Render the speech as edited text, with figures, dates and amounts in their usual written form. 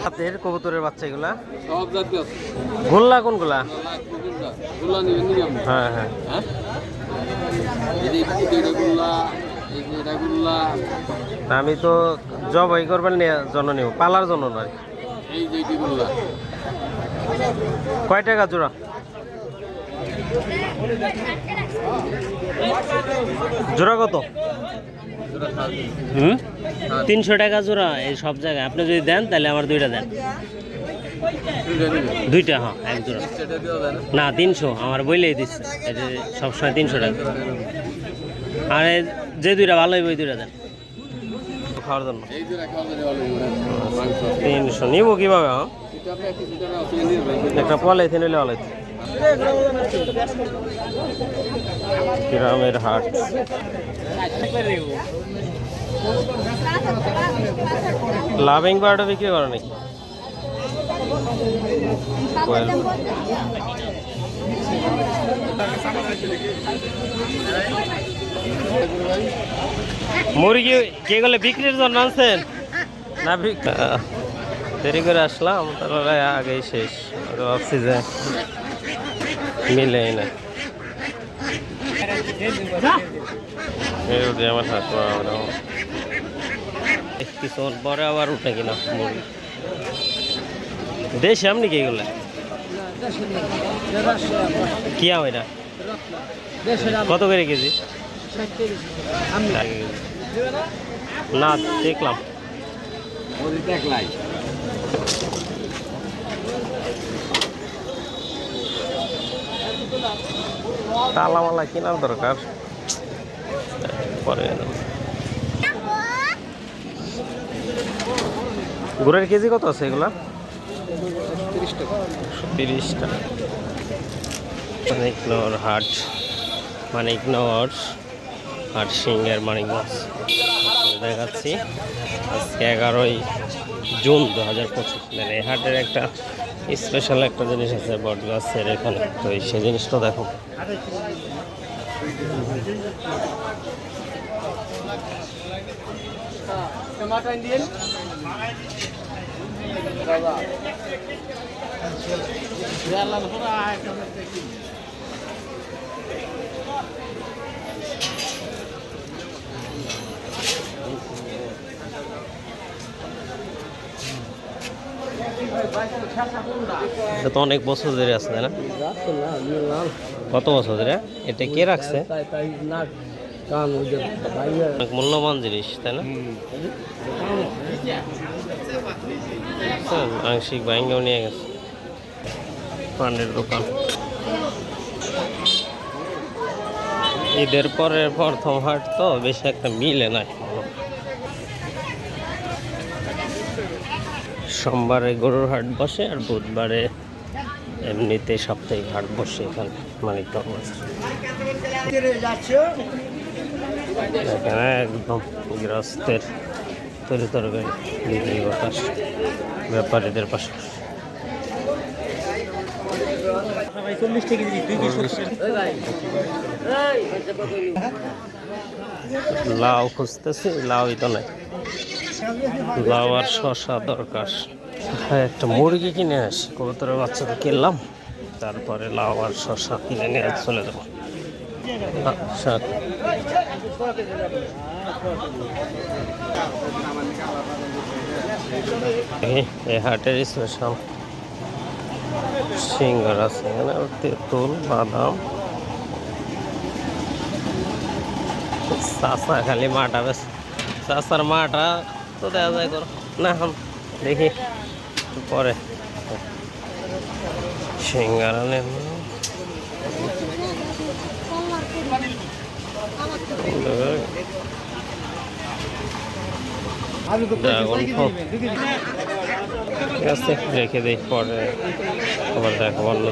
হাতের কবুতরের বাচ্চা এগুলা সব জাতি আছে। গোল্লা কোনগুলা? গোল্লা নিবেন নি আপনি? হ্যাঁ হ্যাঁ হ্যাঁ এটা গোল্লা, এটা গোল্লা। আমি তো জবাই করবার জন্য নিব, পালার জন্য নয়। এই যে এটি গোল্লা। কয় টাকা জোড়া? জোড়া কত? 300 টাকা জোড়া এই সব জায়গায়। আপনি যদি দেন তাহলে আমার দুইটা দেন। দুইটা, হ্যাঁ এক জোড়া না 300 আমার বইলেই দিচ্ছে। এটা সবসময় 300 টাকা। আর যে দুইটা ভালো হইব ওই দুইটা দেন খাওয়ার জন্য। 300 নিব কিভাবে? হ্যাঁ একটা পলিথিন হইলে ভালো হইতো। গ্রামের হাট। লাভিং বার্ডও বিক্রি করে নাকি? মুরগি কে গেলে বিক্রির জন্য আনছেন না? দেরি করে আসলাম, তারপরে আগেই শেষ। ভাবছি যে মিলেই না। আমার হাত কিছুক্ষণ পরে আবার উঠে কিনা মুরগি। দেশে আপনি কি এগুলো কি আম? এটা কত করে কেজি? না দেখলাম তালামালা কেনার দরকার পরে। গুড়ের কেজি কত আছে এগুলা? 30 টাকা। মানিকনগর হাট, মানিকনগর হাট সিংহের মানিক মাছ দেখাচ্ছি। আজকে 11ই জুন 2025। মানে এই হাটের একটা স্পেশাল একটা জিনিস আছে বট গাছের এখানে, তো সেই জিনিসটা দেখো। এটা তো অনেক বছর ধরে আছে তাই না? কত বছর ধরে? এটা কে রাখছে? অনেক মূল্যবান জিনিস তাই না? আংশিক ভাঙ্গেও নিয়ে গেছে। পানের দোকান। ঈদের পরে প্রথম হাট তো বেশি একটা মিলে নাই। সোমবারে গরুর হাট বসে আর বুধবারে এমনিতে সাপ্তাহিক হাট বসে এখানে মানিকনগর। এখানে একদম গৃহস্থের তরি তরকারি বিক্রি বাতাস ব্যাপারীদের পাশে। লাউ খুঁজতেছি, লাউই তো নাই। লাউ আর শশা দরকার। হ্যাঁ একটা মুরগি কিনে আসি, কবুতরের বাচ্চাটা কিনলাম, তারপরে লাউ আর শশা কিনে নিয়ে চলে যাবো। এই হাটের স্পেশাল সিঙ্গার আছে এখানে, তেঁতুল, বাদাম। চাষা খালি মাটা বেশ, চাষার মাটা তো দেখা যায় করো না। এখন দেখি পরে সিঙ্গার আনে। ঠিক আছে রেখে দিই, পরে আবার দেখো অন্য।